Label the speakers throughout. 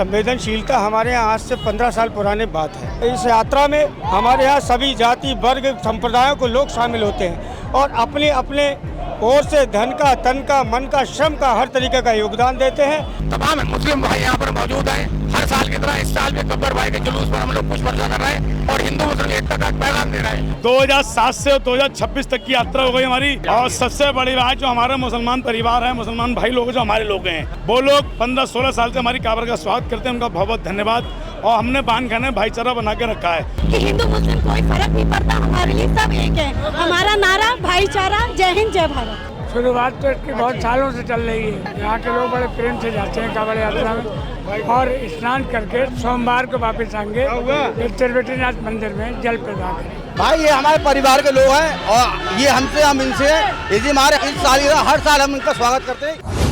Speaker 1: संवेदनशीलता हमारे यहाँ आज से 15 साल पुरानी बात है। इस यात्रा में हमारे यहाँ सभी जाति वर्ग संप्रदायों को लोग शामिल होते हैं और अपने अपने ओर से धन का, तन का, मन का, श्रम का हर तरीके का योगदान देते हैं।
Speaker 2: तमाम मुस्लिम भाई यहाँ पर मौजूद हैं। हर साल की तरह इस साल भी गब्बर भाई के जुलूस पर हम लोग पुष्प वर्षा कर रहे हैं और हिंदू मुस्लिम एकता का पैगाम दे रहे हैं।
Speaker 3: 2007 से 2026 तक की यात्रा हो गई हमारी और सबसे बड़ी बात जो हमारे मुसलमान परिवार है, मुसलमान भाई लोग जो हमारे लोग हैं, वो लोग 15-16 साल से हमारी काबर का स्वागत करते हैं। उनका बहुत बहुत धन्यवाद। और हमने बांध खाने भाईचारा बना के रखा है
Speaker 4: कि हिंदू मुस्लिम कोई फर्क नहीं पड़ता, हमारे लिए सब एक है। हमारा नारा भाईचारा, जय हिंद जय भारत।
Speaker 5: शुरुआत तो इसकी बहुत सालों से चल रही है। यहाँ के लोग बड़े प्रेम से जाते हैं कांवड़ यात्रा में और स्नान करके सोमवार को वापस आएंगे त्रिवेणीनाथ मंदिर में जल प्रदान करें।
Speaker 6: भाई ये हमारे परिवार के लोग हैं और ये हमसे, हम इनसे, ये हमारे इस साल हर साल हम इनका स्वागत करते हैं।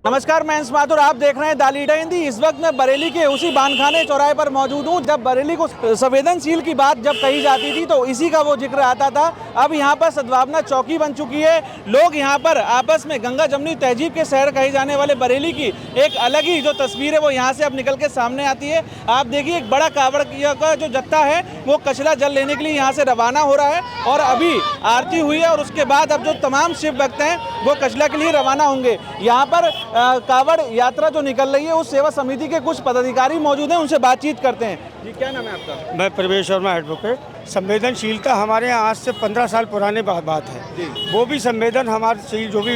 Speaker 7: नमस्कार, मैं अंश माथुर, आप देख रहे हैं द लीडर हिंदी। इस वक्त मैं बरेली के उसी बांधखाने चौराहे पर मौजूद हूँ। जब बरेली को संवेदनशील की बात जब कही जाती थी तो इसी का वो जिक्र आता था। अब यहाँ पर सद्भावना चौकी बन चुकी है। लोग यहाँ पर आपस में गंगा जमुनी तहजीब के शहर कहे जाने वाले बरेली की एक अलग ही जो तस्वीर है वो यहाँ से अब निकल के सामने आती है। आप देखिए, एक बड़ा कावड़ का जो जत्था है वो कचरा जल लेने के लिए यहाँ से रवाना हो रहा है और अभी आरती हुई है और उसके बाद अब जो तमाम शिव भक्त हैं वो कचरा के लिए रवाना होंगे। यहाँ पर कावड़ यात्रा जो निकल रही है उस सेवा समिति के कुछ पदाधिकारी मौजूद हैं, उनसे बातचीत करते हैं। जी, क्या नाम है आपका?
Speaker 1: मैं प्रवेश शर्मा, एडवोकेट। संवेदनशीलता हमारे यहाँ आज से 15 साल पुरानी बात है। वो भी संवेदन हमारी जो भी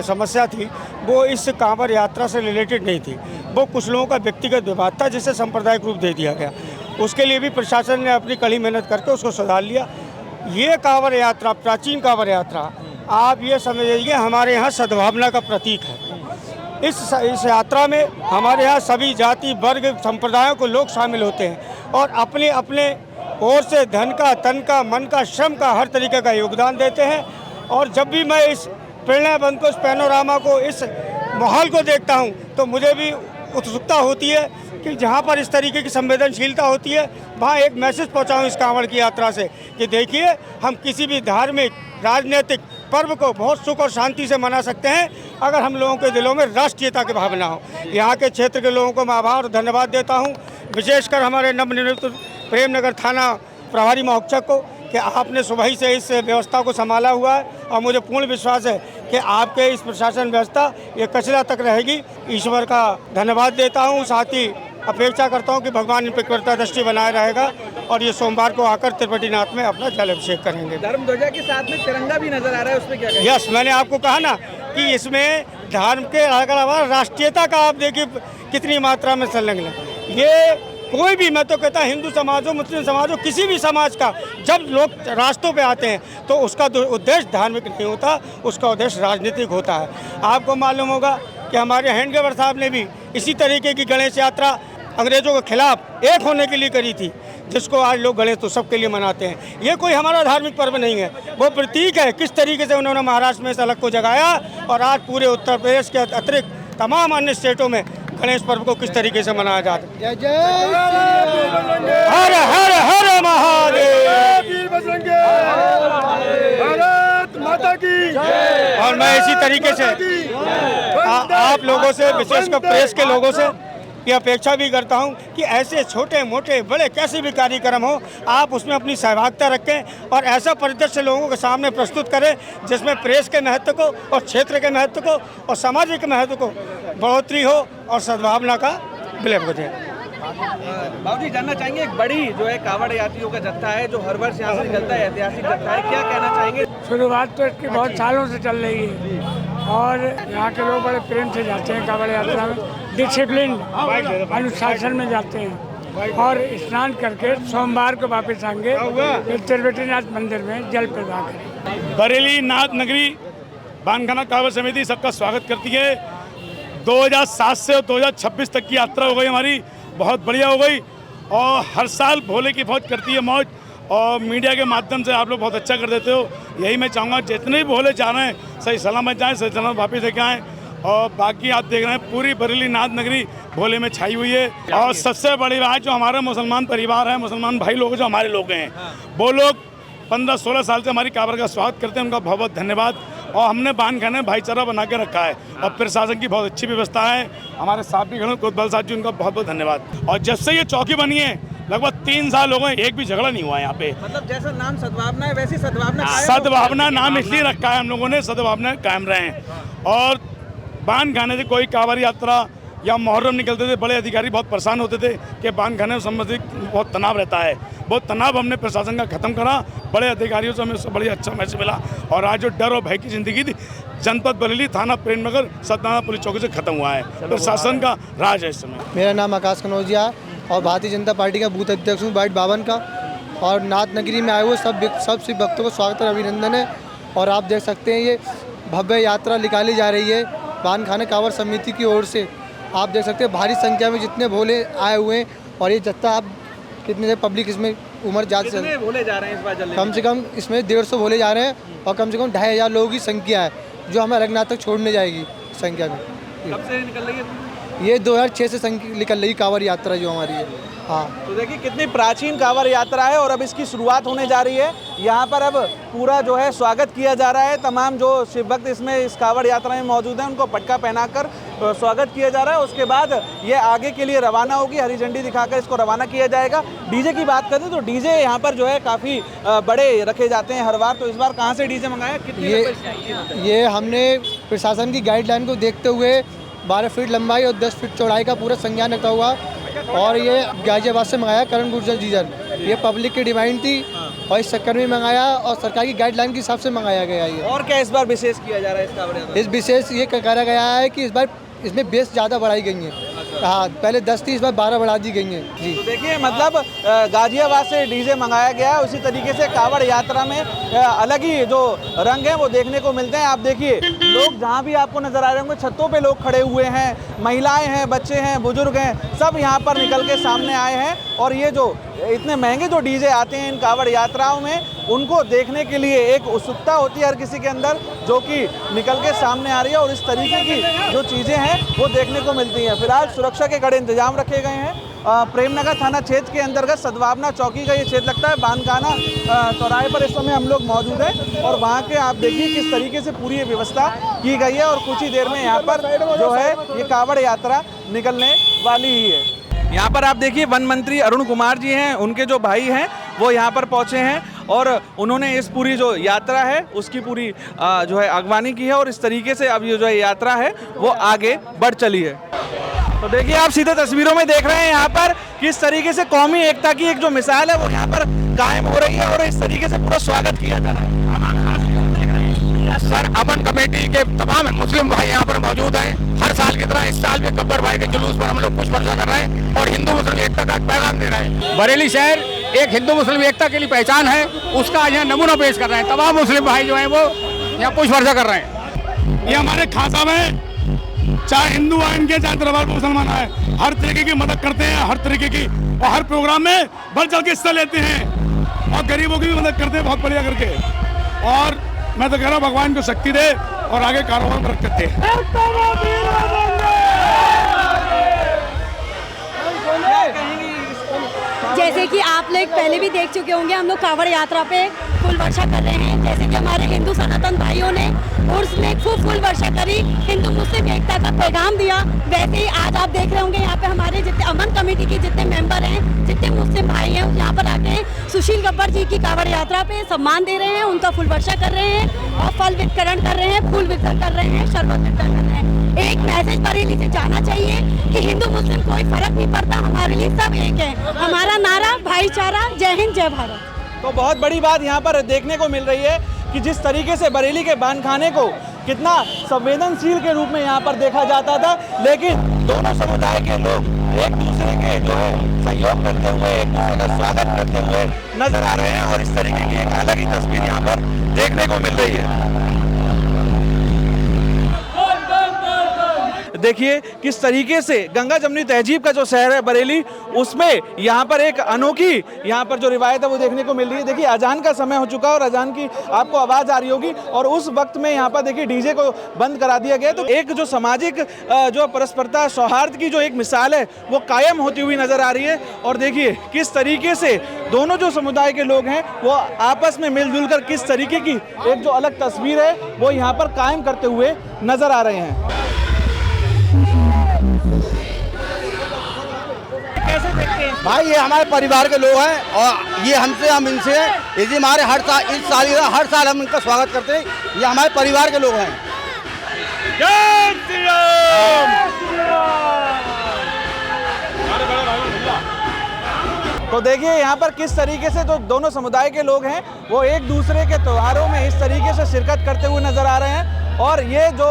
Speaker 1: समस्या थी वो इस कांवड़ यात्रा से रिलेटेड नहीं थी। वो कुछ लोगों का व्यक्तिगत विवाद था जिसे सांप्रदायिक रूप दे दिया गया। उसके लिए भी प्रशासन ने अपनी कड़ी मेहनत करके उसको सुधार लिया। ये कांवड़ यात्रा, प्राचीन कांवड़ यात्रा, आप ये समझिए हमारे यहाँ सद्भावना का प्रतीक है। इस यात्रा में हमारे यहाँ सभी जाति वर्ग संप्रदायों को लोग शामिल होते हैं और अपने अपने ओर से धन का, तन का, मन का, श्रम का हर तरीके का योगदान देते हैं। और जब भी मैं इस प्रेरणा बंद को, इस पैनोरामा को, इस माहौल को देखता हूँ तो मुझे भी उत्सुकता होती है कि जहाँ पर इस तरीके की संवेदनशीलता होती है वहाँ एक मैसेज पहुँचाऊँ इस कांवड़ की यात्रा से कि देखिए, हम किसी भी धार्मिक, राजनीतिक पर्व को बहुत सुख और शांति से मना सकते हैं अगर हम लोगों के दिलों में राष्ट्रीयता की भावना हो। यहाँ के क्षेत्र के लोगों को मैं आभार और धन्यवाद देता हूँ, विशेषकर हमारे नवनिर्मित प्रेमनगर थाना प्रभारी महोक्षक को कि आपने सुबह ही से इस व्यवस्था को संभाला हुआ है और मुझे पूर्ण विश्वास है कि आपके इस प्रशासन व्यवस्था ये कचरा तक रहेगी। ईश्वर का धन्यवाद देता हूँ, साथ ही अपेक्षा करता हूँ कि भगवान इन पर कृपा दृष्टि बनाए रहेगा और ये सोमवार को आकर त्रिवेणीनाथ में अपना जल अभिषेक करेंगे।
Speaker 7: धर्म ध्वजा के साथ में तिरंगा भी नजर आ रहा है, उसमें क्या कहेंगे?
Speaker 1: यस, मैंने आपको कहा ना कि इसमें धर्म के अलावा राष्ट्रीयता का आप देखिए कितनी मात्रा में संलग्न है। ये कोई भी, मैं तो कहता हिंदू समाज हो, मुस्लिम समाज हो, किसी भी समाज का जब लोग रास्तों पे आते हैं तो उसका उद्देश्य धार्मिक नहीं होता, उसका उद्देश्य राजनीतिक होता है। आपको मालूम होगा कि हमारे हैंडगेवर साहब ने भी इसी तरीके की गणेश यात्रा अंग्रेजों के खिलाफ एक होने के लिए करी थी, जिसको आज लोग गणेश उत्सव के लिए मनाते हैं। ये कोई हमारा धार्मिक पर्व नहीं है, वो प्रतीक है किस तरीके से उन्होंने महाराष्ट्र में इस अलग को जगाया और आज पूरे उत्तर प्रदेश के अतिरिक्त तमाम अन्य स्टेटों में गणेश पर्व को किस तरीके से मनाया जाता है। हर हर हर महादेव, भारत माता की। और मैं इसी तरीके से आप लोगों से, विशेषकर प्रेस के लोगों से ये अपेक्षा भी करता हूं कि ऐसे छोटे मोटे बड़े कैसे भी कार्यक्रम हो, आप उसमें अपनी सहभागिता रखें और ऐसा परिदृश्य लोगों के सामने प्रस्तुत करें जिसमें प्रेस के महत्व को और क्षेत्र के महत्व को और सामाजिक महत्व को बढ़ोतरी हो और सद्भावना का विलय हो जाए।
Speaker 7: बाबू जी, जानना चाहेंगे, एक बड़ी जो है कांवड़ यात्रियों का जत्था है जो हर वर्ष यहाँ से निकलता है, ऐतिहासिक जत्था है, क्या कहना चाहेंगे?
Speaker 5: शुरुआत तो इसकी बहुत सालों से चल रही है और यहाँ के लोग बड़े प्रेम से जाते हैं कांवड़ यात्रा में, डिसिप्लिन अनुशासन में जाते हैं और स्नान करके सोमवार को वापस आएंगे त्रिवेणीनाथ मंदिर में जल प्रदान करें।
Speaker 3: बरेली नाथ नगरी बांधखाना कांवड़ समिति सबका स्वागत करती है। 2007 से 2026 तक की यात्रा हो गई हमारी, बहुत बढ़िया हो गई और हर साल भोले की फौज करती है मौज और मीडिया के माध्यम से आप लोग बहुत अच्छा कर देते हो। यही मैं चाहूँगा जितने भी भोले चाह रहे हैं सही सलामत जाएँ, सही सलामत वापस लेके आएँ। और बाकी आप देख रहे हैं पूरी बरेली नाथ नगरी भोले में छाई हुई है। और सबसे बड़ी बात जो हमारे मुसलमान परिवार है, मुसलमान भाई लोग जो हमारे लोग हैं, वो लोग 15-16 साल से हमारी काबर का स्वागत करते हैं। उनका बहुत बहुत धन्यवाद। और हमने बानखाने में भाईचारा बना के रखा है और प्रशासन की बहुत अच्छी व्यवस्था है। हमारे साथ भी खड़े कोतवाल साहब जी, उनका बहुत बहुत धन्यवाद। और जब से ये चौकी बनी है लगभग 3 साल हो गए, एक भी झगड़ा नहीं हुआ है यहाँ पे।
Speaker 7: मतलब जैसा नाम सद्भावना है वैसी सद्भावना
Speaker 3: सद्भावना नाम इसलिए रखा है हम लोगों ने, सद्भावना कायम रहे। और बानखाने से कोई कांवड़ यात्रा या मुहर्रम निकलते थे, बड़े अधिकारी बहुत परेशान होते थे कि बानखाने में संबंधित बहुत तनाव रहता है। बहुत तनाव हमने प्रशासन का खत्म करा, बड़े अधिकारियों से हमें उससे बड़ी अच्छा मैसेज मिला। और आज जो डर और भय की जिंदगी थी, जनपद बरेली, थाना प्रेमनगर, सतना पुलिस चौकी से खत्म हुआ है। प्रशासन का राज है इस समय।
Speaker 8: मेरा नाम आकाश कनौजिया और भारतीय जनता पार्टी का बूथ अध्यक्ष हूँ वार्ड 52 का। और नाथ नगरी में आए हुए सब शिव भक्तों को स्वागत और अभिनंदन है। और आप देख सकते हैं ये भव्य यात्रा निकाली जा रही है बानखाने कांवड़ समिति की ओर से। आप देख सकते हैं भारी संख्या में जितने भोले आए हुए हैं। और ये जत्था आप कितने से पब्लिक इसमें उम्र ज़्यादा से
Speaker 7: भोले जा रहे हैं इस बार जल्दी?
Speaker 8: कम से कम इसमें 150 भोले जा रहे हैं और कम से कम 2500 लोगों की संख्या है जो हमें अलगनाथ तक छोड़ने जाएगी संख्या में।
Speaker 7: कब से निकल रही है?
Speaker 8: ये 2006 से निकल रही कांवड़ यात्रा जो हमारी है। हाँ,
Speaker 7: तो देखिए कितनी प्राचीन कांवड़ यात्रा है और अब इसकी शुरुआत होने जा रही है। यहाँ पर अब पूरा जो है स्वागत किया जा रहा है। तमाम जो शिव भक्त इसमें इस कांवड़ यात्रा में मौजूद हैं उनको पटका पहनाकर स्वागत किया जा रहा है। उसके बाद ये आगे के लिए रवाना होगी, हरी झंडी दिखाकर इसको रवाना किया जाएगा। डीजे की बात करें तो डीजे यहाँ पर जो है काफ़ी बड़े रखे जाते हैं हर बार। तो इस बार कहाँ से डीजे मंगाया, कितनी?
Speaker 8: ये हमने प्रशासन की गाइडलाइन को देखते हुए 12 फीट लंबाई और 10 फीट चौड़ाई का पूरा संज्ञान रखा हुआ और ये गाजियाबाद से मंगाया, करण गुर्जर डीजल। ये पब्लिक की डिमांड थी और इस चक्कर में मंगाया और सरकार की गाइडलाइन के हिसाब से मंगाया गया ये।
Speaker 7: और क्या इस बार विशेष किया जा रहा है इस कांवड़ यात्रा?
Speaker 8: इस विशेष ये करा गया है कि इस बार इसमें बेस ज़्यादा बढ़ाई गई है। हाँ, पहले 10 थी, इस बार 12 बढ़ा दी गई हैं जी।
Speaker 7: तो देखिए मतलब गाजियाबाद से डीजे मंगाया गया है। उसी तरीके से कांवड़ यात्रा में अलग ही जो रंग है वो देखने को मिलते हैं। आप देखिए लोग जहाँ भी आपको नजर आ रहे होंगे, छतों पे लोग खड़े हुए हैं, महिलाएं हैं, बच्चे हैं, बुजुर्ग हैं, सब यहाँ पर निकल के सामने आए हैं। और ये जो इतने महंगे जो डीजे आते हैं इन कांवड़ यात्राओं में, उनको देखने के लिए एक उत्सुकता होती है हर किसी के अंदर, जो कि निकल के सामने आ रही है। और इस तरीके की जो चीज़ें हैं वो देखने को मिलती हैं। फिलहाल सुरक्षा के कड़े इंतजाम रखे गए हैं। प्रेमनगर थाना क्षेत्र के अंतर्गत सद्भावना चौकी का ये क्षेत्र लगता है। बानखाना चौराहे पर इस समय हम लोग मौजूद हैं और वहाँ के आप देखिए किस तरीके से पूरी व्यवस्था की गई है। और कुछ ही देर में यहाँ पर जो है ये कांवड़ यात्रा निकलने वाली ही है। यहाँ पर आप देखिए वन मंत्री अरुण कुमार जी हैं, उनके जो भाई हैं वो यहाँ पर पहुँचे हैं और उन्होंने इस पूरी जो यात्रा है उसकी पूरी जो है अगवानी की है। और इस तरीके से अब ये जो यात्रा है वो आगे बढ़ चली है। तो देखिए आप सीधे तस्वीरों में देख रहे हैं यहाँ पर किस तरीके से कौमी एकता की एक जो मिसाल है वो यहाँ पर कायम हो रही है और इस तरीके से पूरा स्वागत किया जा रहा है।
Speaker 2: सर, अमन कमेटी के तमाम मुस्लिम भाई यहाँ पर मौजूद हैं। हर साल की तरह इस साल भी गब्बर भाई के जुलूस पर हम लोग पुष्प वर्षा कर रहे हैं और हिंदू मुस्लिम एकता का पैगाम दे रहे हैं। बरेली शहर एक हिंदू मुस्लिम एकता के लिए पहचान है, उसका यहाँ नमूना पेश कर रहे हैं। तमाम मुस्लिम भाई जो हैं वो यहाँ पुष्प वर्षा कर रहे हैं।
Speaker 3: ये हमारे खासा में चाहे हिंदू आएंगे चाहे दरबार मुसलमान आए, हर तरीके की मदद करते हैं, हर तरीके की, और हर प्रोग्राम में बढ़ चढ़ के हिस्सा लेते हैं और गरीबों की भी मदद करते हैं बहुत बढ़िया करके। और मैं तो कह रहा हूँ भगवान को शक्ति दे और आगे कारोबार बरकत दे।
Speaker 4: जैसे कि आप लोग पहले भी देख चुके होंगे, हम लोग कांवड़ यात्रा पे फूल वर्षा कर रहे हैं। जैसे कि हमारे हिंदू सनातन भाइयों ने उर्स में खूब फूल वर्षा करी, हिंदू मुस्लिम एकता का पैगाम दिया। वैसे ही आज आप देख रहे होंगे यहाँ पे हमारे जितने अमन कमेटी के जितने मेंबर हैं, जितने मुस्लिम भाई हैं, यहाँ पर आके सुशील गब्बर जी की कांवड़ यात्रा पे सम्मान दे रहे हैं, उनका फूल वर्षा कर रहे हैं और फल वितरण कर रहे हैं, फूल वितरण कर रहे हैं, शरबत वितरण कर रहे हैं। एक मैसेज बरेली से जाना चाहिए कि हिंदू मुस्लिम कोई फर्क नहीं पड़ता, हमारे लिए सब एक है। हमारा नारा भाईचारा, जय हिंद जय भारत।
Speaker 7: तो बहुत बड़ी बात यहाँ पर देखने को मिल रही है कि जिस तरीके से बरेली के बानखाने को कितना संवेदनशील के रूप में यहाँ पर देखा जाता था, लेकिन दोनों समुदाय के लोग एक दूसरे के जो है सहयोग करते हुए, एक दूसरे का स्वागत करते हुए नजर आ रहे हैं। और इस तरीके की एक अलग ही तस्वीर यहाँ पर देखने को मिल रही है। देखिए किस तरीके से गंगा जमुनी तहजीब का जो शहर है बरेली, उसमें यहाँ पर एक अनोखी यहाँ पर जो रिवायत है वो देखने को मिल रही है। देखिए अजान का समय हो चुका है और अजान की आपको आवाज़ आ रही होगी और उस वक्त में यहाँ पर देखिए डीजे को बंद करा दिया गया। तो एक जो सामाजिक जो परस्परता सौहार्द की जो एक मिसाल है वो कायम होती हुई नजर आ रही है। और देखिए किस तरीके से दोनों जो समुदाय के लोग हैं वो आपस में मिलजुल कर किस तरीके की एक जो अलग तस्वीर है वो यहाँ पर कायम करते हुए नजर आ रहे हैं। कैसे देखते हैं
Speaker 6: भाई ये हमारे परिवार के लोग हैं और ये हमसे हम इनसे हैं। इसी हमारे हर साल हम इनका स्वागत करते हैं। ये हमारे परिवार के लोग हैं।
Speaker 3: जय श्री राम।
Speaker 7: तो देखिए यहाँ पर किस तरीके से तो दोनों समुदाय के लोग हैं वो एक दूसरे के त्योहारों में इस तरीके से शिरकत करते हुए नजर आ रहे हैं। और ये जो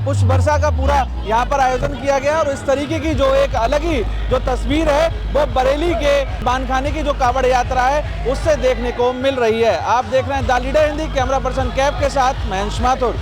Speaker 7: पुष्प वर्षा का पूरा यहाँ पर आयोजन किया गया और इस तरीके की जो एक अलग ही जो तस्वीर है वो बरेली के बानखाने की जो कावड़ यात्रा है उससे देखने को मिल रही है। आप देख रहे हैं the leader Hindi, camera person cap के साथ महेश माथुर।